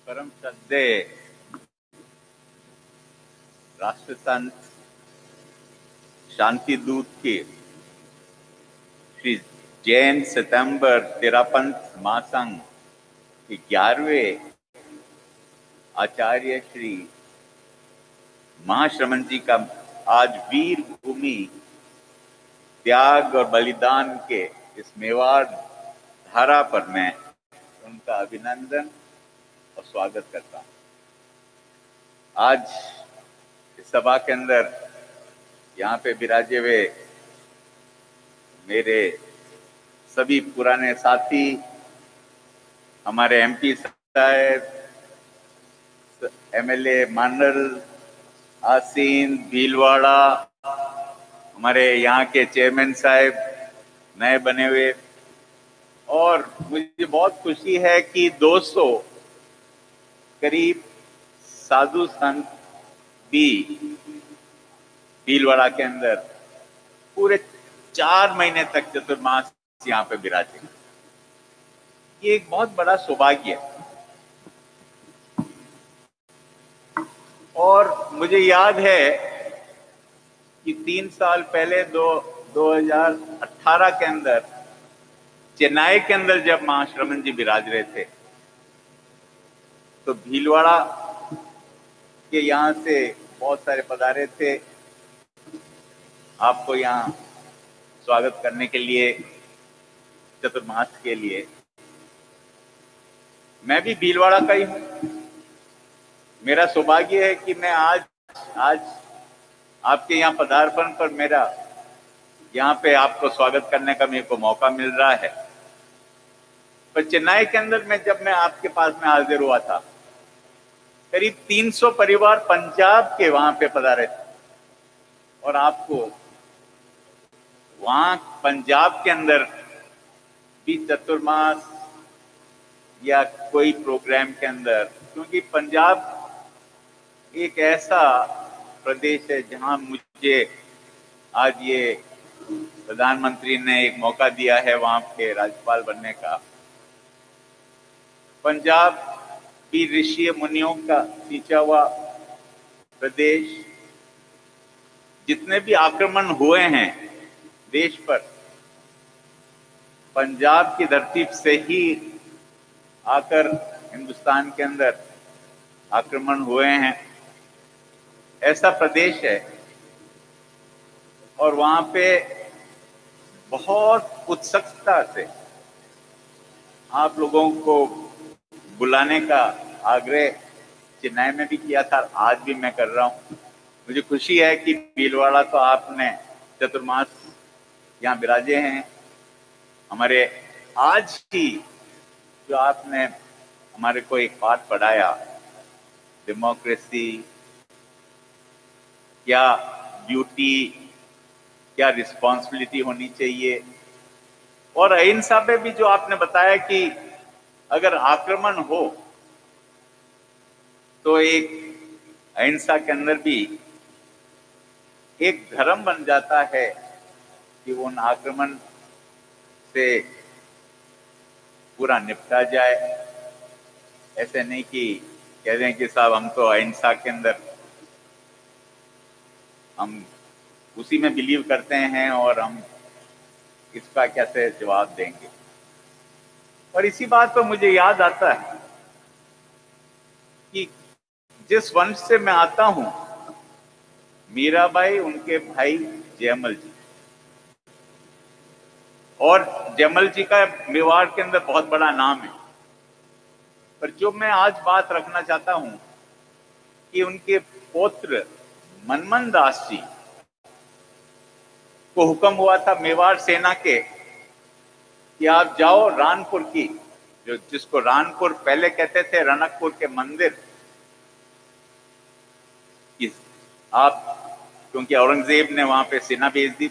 परम श्रद्धेय राष्ट्रसंत शांति दूत के श्री जैन सितंबर तेरापंथ महासंघ के 11वें आचार्य श्री महाश्रमण जी का आज वीर भूमि त्याग और बलिदान के इस मेवाड़ धारा पर मैं उनका अभिनंदन और स्वागत करता हूं। आज इस सभा के अंदर यहाँ पे विराजे हुए मेरे सभी पुराने साथी, हमारे एमपी साहब, एमएलए मंडल, आसीन, भीलवाड़ा, हमारे यहाँ के चेयरमैन साहब नए बने हुए, और मुझे बहुत खुशी है कि 200 करीब साधु संत भी भीलवाड़ा के अंदर पूरे 4 महीने तक चतुर्मास यहाँ पे विराजे। ये एक बहुत बड़ा सौभाग्य है। और मुझे याद है कि 3 साल पहले 2018 के अंदर चेन्नई के अंदर जब महाश्रमण जी विराज रहे थे, तो भीलवाड़ा के यहाँ से बहुत सारे पधारे थे आपको यहाँ स्वागत करने के लिए, चतुर्मास के लिए। मैं भी भीलवाड़ा का ही हूँ। मेरा सौभाग्य है कि मैं आज आपके यहाँ पदार्पण पर मेरा यहाँ पे आपको स्वागत करने का मेरे को मौका मिल रहा है। पर चेन्नई के अंदर जब मैं आपके पास में हाजिर हुआ था, करीब 300 परिवार पंजाब के वहां पे पधारे थे, और आपको वहां पंजाब के अंदर भी चतुर्मास या कोई प्रोग्राम के अंदर, क्योंकि पंजाब एक ऐसा प्रदेश है जहां मुझे आज ये प्रधानमंत्री ने एक मौका दिया है वहां के राज्यपाल बनने का। पंजाब भी ऋषि मुनियों का सींचा हुआ प्रदेश। जितने भी आक्रमण हुए हैं देश पर, पंजाब की धरती से ही आकर हिंदुस्तान के अंदर आक्रमण हुए हैं। ऐसा प्रदेश है, और वहां पे बहुत उत्सुकता से आप लोगों को बुलाने का आग्रह चेन्नई में भी किया था, आज भी मैं कर रहा हूं। मुझे खुशी है कि भीलवाड़ा तो आपने चतुर्मास यहाँ विराजे हैं। हमारे आज ही जो आपने हमारे को एक पाठ पढ़ाया, डेमोक्रेसी क्या ड्यूटी, क्या रिस्पॉन्सिबिलिटी होनी चाहिए, और अहिंसा पे भी जो आपने बताया कि अगर आक्रमण हो तो एक अहिंसा के अंदर भी एक धर्म बन जाता है कि उन आक्रमण से पूरा निपटा जाए। ऐसे नहीं कि कह दें कि साहब हम तो अहिंसा के अंदर हम उसी में बिलीव करते हैं और हम इसका कैसे जवाब देंगे। और इसी बात पर मुझे याद आता है कि जिस वंश से मैं आता हूं, मीराबाई, उनके भाई जयमल जी, और जयमल जी का मेवाड़ के अंदर बहुत बड़ा नाम है। पर जो मैं आज बात रखना चाहता हूं कि उनके पौत्र मनमन दास जी को हुक्म हुआ था मेवाड़ सेना के कि आप जाओ रानपुर की, जिसको रानपुर पहले कहते थे, रनकपुर के मंदिर, आप, क्योंकि औरंगजेब ने वहां पे सेना भेज दी,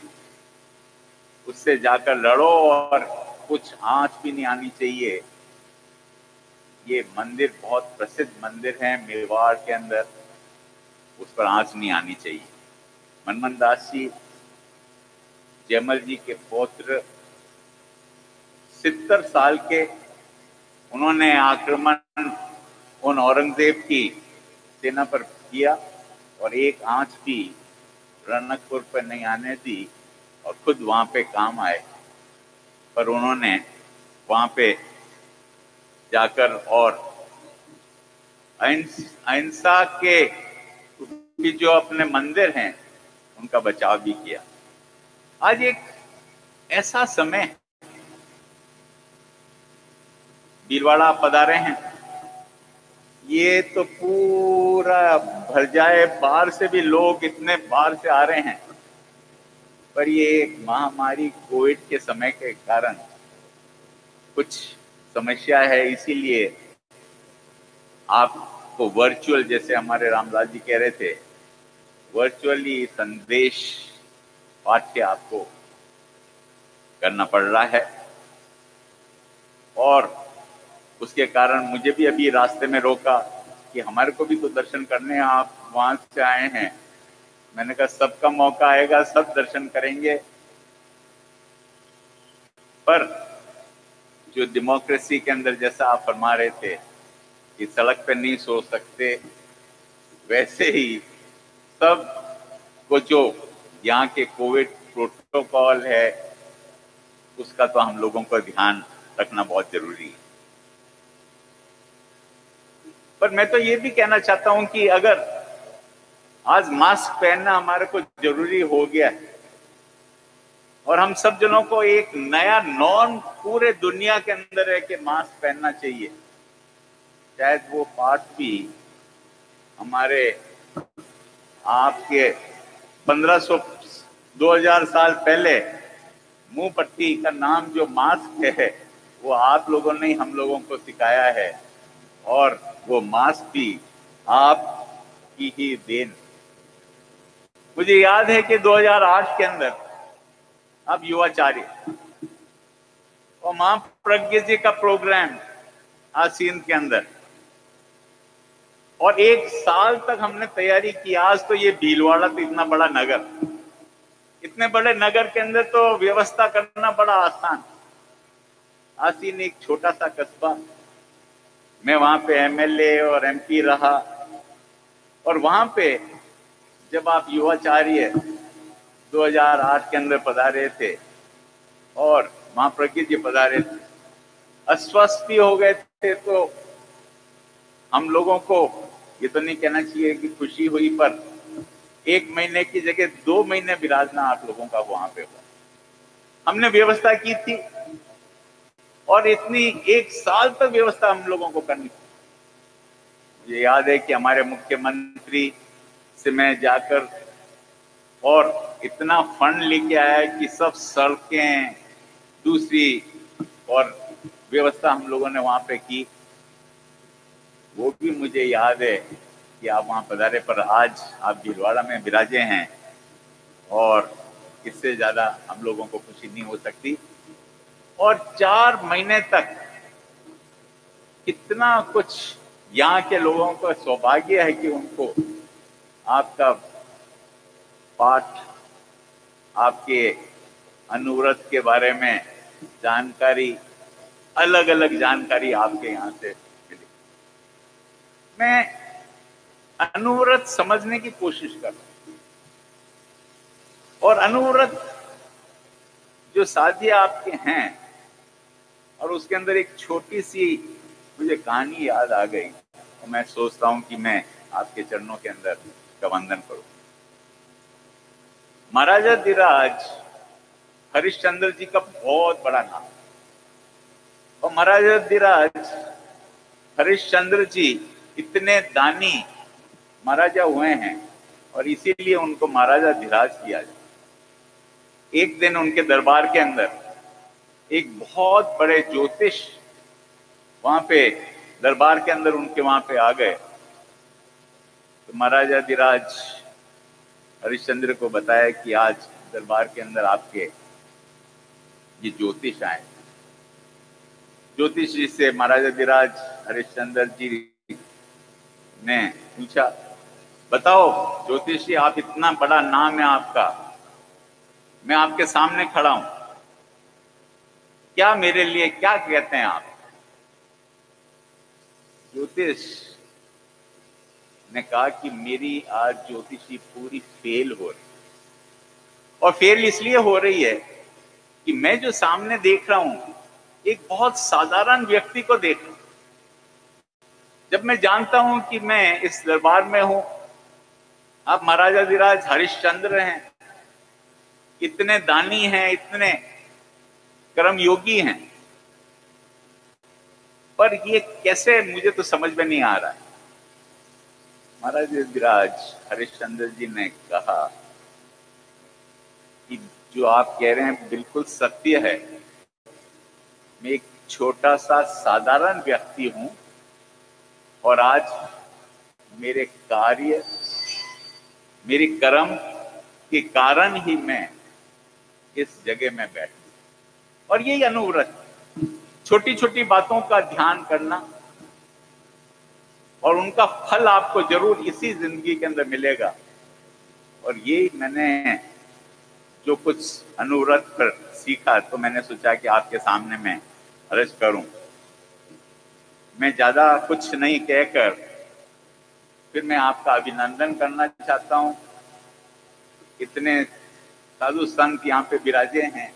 उससे जाकर लड़ो और कुछ आंच भी नहीं आनी चाहिए। ये मंदिर बहुत प्रसिद्ध मंदिर है मेवाड़ के अंदर, उस पर आंच नहीं आनी चाहिए। मनमन दास जी जयमल जी के पौत्र 70 साल के, उन्होंने आक्रमण उन औरंगजेब की सेना पर किया और एक आंच भी रणकपुर पर नहीं आने दी और खुद वहां पे काम आए। पर उन्होंने वहां पे जाकर और अहिंसा के की जो अपने मंदिर हैं उनका बचाव भी किया। आज एक ऐसा समय, भीलवाड़ा पधारे हैं, ये तो पूरा भर जाए, बाहर से भी लोग इतने बाहर से आ रहे हैं, पर ये एक महामारी कोविड के समय के कारण कुछ समस्या है, इसीलिए आपको वर्चुअल, जैसे हमारे रामलाल जी कह रहे थे, वर्चुअली संदेश पाठ्य आपको करना पड़ रहा है। और उसके कारण मुझे भी अभी रास्ते में रोका कि हमारे को भी तो दर्शन करने हैं, आप वहां से आए हैं। मैंने कहा सबका मौका आएगा, सब दर्शन करेंगे, पर जो डेमोक्रेसी के अंदर जैसा आप फरमा रहे थे कि सड़क पे नहीं सो सकते, वैसे ही सब को जो यहाँ के कोविड प्रोटोकॉल है उसका तो हम लोगों को ध्यान रखना बहुत जरूरी है। पर मैं तो ये भी कहना चाहता हूं कि अगर आज मास्क पहनना हमारे को जरूरी हो गया है और हम सब जनों को एक नया नॉर्म पूरे दुनिया के अंदर है कि मास्क पहनना चाहिए, शायद वो बात भी हमारे आपके 1500 2000 साल पहले मुंह पट्टी का नाम जो मास्क है वो आप लोगों ने हम लोगों को सिखाया है, और वो मास्क भी आपकी ही देन। मुझे याद है कि 2008 के अंदर आप युवाचार्य और मां प्रज्ञा जी का प्रोग्राम आज सिंध के अंदर, और एक साल तक हमने तैयारी की। आज तो ये भीलवाड़ा तो इतना बड़ा नगर, इतने बड़े नगर के अंदर तो व्यवस्था करना बड़ा आसान। आसीन एक छोटा सा कस्बा, मैं वहां पे एमएलए और एमपी रहा, और वहां पे जब आप युवाचार्य 2008 के अंदर पधारे थे और वहां प्रज्ञा जी पधारे थे, अस्वस्थ भी हो गए थे, तो हम लोगों को ये तो नहीं कहना चाहिए कि खुशी हुई, पर 1 महीने की जगह 2 महीने विराजना आप लोगों का वहां पे हुआ। हमने व्यवस्था की थी और इतनी 1 साल तक व्यवस्था हम लोगों को करनी थी। मुझे याद है कि हमारे मुख्यमंत्री से मैं जाकर और इतना फंड लेके आया कि सब सड़कें दूसरी और व्यवस्था हम लोगों ने वहां पे की। वो भी मुझे याद है कि आप वहां पधारे, पर आज आप भीलवाड़ा में विराजे हैं और इससे ज्यादा हम लोगों को खुशी नहीं हो सकती। और 4 महीने तक कितना कुछ यहाँ के लोगों का सौभाग्य है कि उनको आपका पाठ, आपके अनुव्रत के बारे में जानकारी, अलग अलग जानकारी आपके यहाँ से मिली। मैं अनुव्रत समझने की कोशिश कर रहा हूं, और अनुव्रत जो साध्य आपके हैं, और उसके अंदर एक छोटी सी मुझे कहानी याद आ गई, और मैं सोचता हूं कि मैं आपके चरणों के अंदर का वंदन करूं। महाराजा धीराज हरिश्चंद्र जी का बहुत बड़ा नाम, और महाराजा धीराज हरिश्चंद्र जी इतने दानी महाराजा हुए हैं और इसीलिए उनको महाराजा धीराज किया जाए। एक दिन उनके दरबार के अंदर एक बहुत बड़े ज्योतिष वहां पे दरबार के अंदर उनके वहां पे आ गए, तो महाराजा धीराज हरिश्चंद्र को बताया कि आज दरबार के अंदर आपके ये ज्योतिष आए। ज्योतिष जी से महाराजा धीराज हरिश्चंद्र जी ने पूछा, बताओ ज्योतिष जी, आप इतना बड़ा नाम है आपका, मैं आपके सामने खड़ा हूं, क्या मेरे लिए क्या कहते हैं आप? ज्योतिष ने कहा कि मेरी आज ज्योतिषी पूरी फेल हो रही, और फेल इसलिए हो रही है कि मैं जो सामने देख रहा हूं एक बहुत साधारण व्यक्ति को देख रहा हूं। जब मैं जानता हूं कि मैं इस दरबार में हूं, आप महाराजाधिराज हरिश्चंद्र हैं, इतने दानी हैं, इतने कर्म योगी हैं, पर ये कैसे, मुझे तो समझ में नहीं आ रहा है। महाराजाधिराज हरिश्चंद्र जी ने कहा कि जो आप कह रहे हैं बिल्कुल सत्य है। मैं एक छोटा सा साधारण व्यक्ति हूं और आज मेरे कार्य, मेरे कर्म के कारण ही मैं इस जगह में बैठा। और यही अनुव्रत, छोटी छोटी बातों का ध्यान करना, और उनका फल आपको जरूर इसी जिंदगी के अंदर मिलेगा। और ये मैंने जो कुछ अनुव्रत पर सीखा, तो मैंने सोचा कि आपके सामने मैं अर्ज करूं। मैं ज्यादा कुछ नहीं कहकर फिर मैं आपका अभिनंदन करना चाहता हूं। इतने साधु संत यहाँ पे विराजे हैं,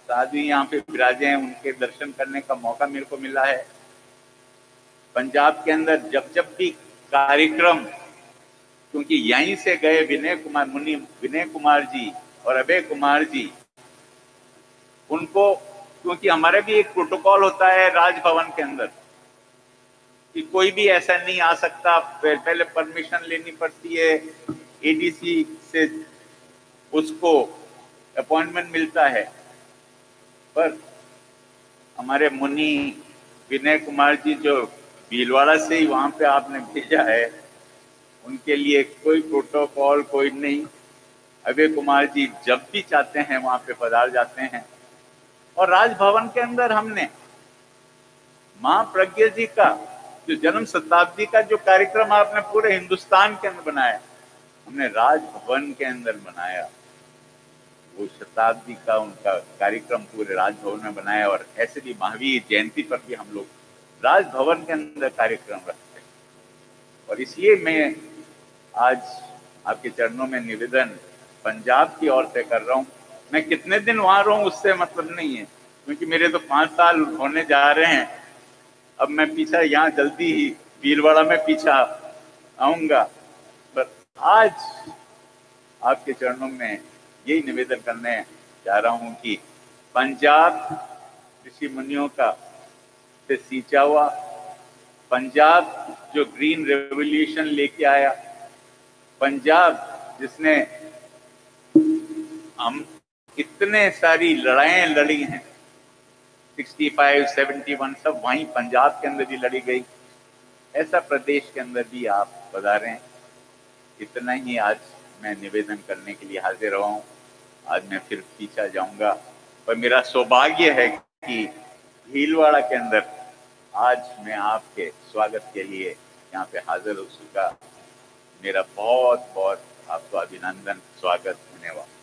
साधु यहाँ पे विराजे हैं, उनके दर्शन करने का मौका मेरे को मिला है। पंजाब के अंदर जब जब भी कार्यक्रम, क्योंकि यहीं से गए विनय कुमार मुनि, विनय कुमार जी और अभय कुमार जी, उनको, क्योंकि हमारा भी एक प्रोटोकॉल होता है राजभवन के अंदर कि कोई भी ऐसा नहीं आ सकता, पहले परमिशन लेनी पड़ती है एडीसी से, उसको अपॉइंटमेंट मिलता है। पर हमारे मुनि विनय कुमार जी जो भीलवाड़ा से ही वहां पे आपने भेजा है, उनके लिए कोई प्रोटोकॉल कोई नहीं। अभय कुमार जी जब भी चाहते हैं वहां पे पधार जाते हैं। और राजभवन के अंदर हमने महाप्रज्ञ जी का जो जन्म शताब्दी का जो कार्यक्रम आपने पूरे हिंदुस्तान के अंदर बनाया, हमने राजभवन के अंदर बनाया। वो शताब्दी का उनका कार्यक्रम पूरे राजभवन में बनाया। और ऐसे भी महावीर जयंती पर भी हम लोग राजभवन के अंदर कार्यक्रम रखते हैं। और इसलिए मैं आज आपके चरणों में निवेदन पंजाब की ओर से कर रहा हूँ। मैं कितने दिन वहां रहूं उससे मतलब नहीं है, क्योंकि मेरे तो 5 साल होने जा रहे हैं। अब मैं पीछा यहाँ जल्दी ही भीलवाड़ा में पीछा आऊंगा, पर आज आपके चरणों में यही निवेदन करने जा रहा हूं कि पंजाब ऋषि मुनियों का से सींचा हुआ, पंजाब जो ग्रीन रेवोल्यूशन लेके आया, पंजाब जिसने हम इतने सारी लड़ाइयां लड़ी हैं, 65, 71 सब वहीं पंजाब के अंदर भी लड़ी गई। ऐसा प्रदेश के अंदर भी आप पधारे हैं। इतना ही आज मैं निवेदन करने के लिए हाजिर हुआ हूँ। आज मैं फिर पीछा जाऊंगा, पर मेरा सौभाग्य है कि भीलवाड़ा के अंदर आज मैं आपके स्वागत के लिए यहाँ पे हाजिर हो सका। मेरा बहुत बहुत आपको अभिनंदन, स्वागत, धन्यवाद।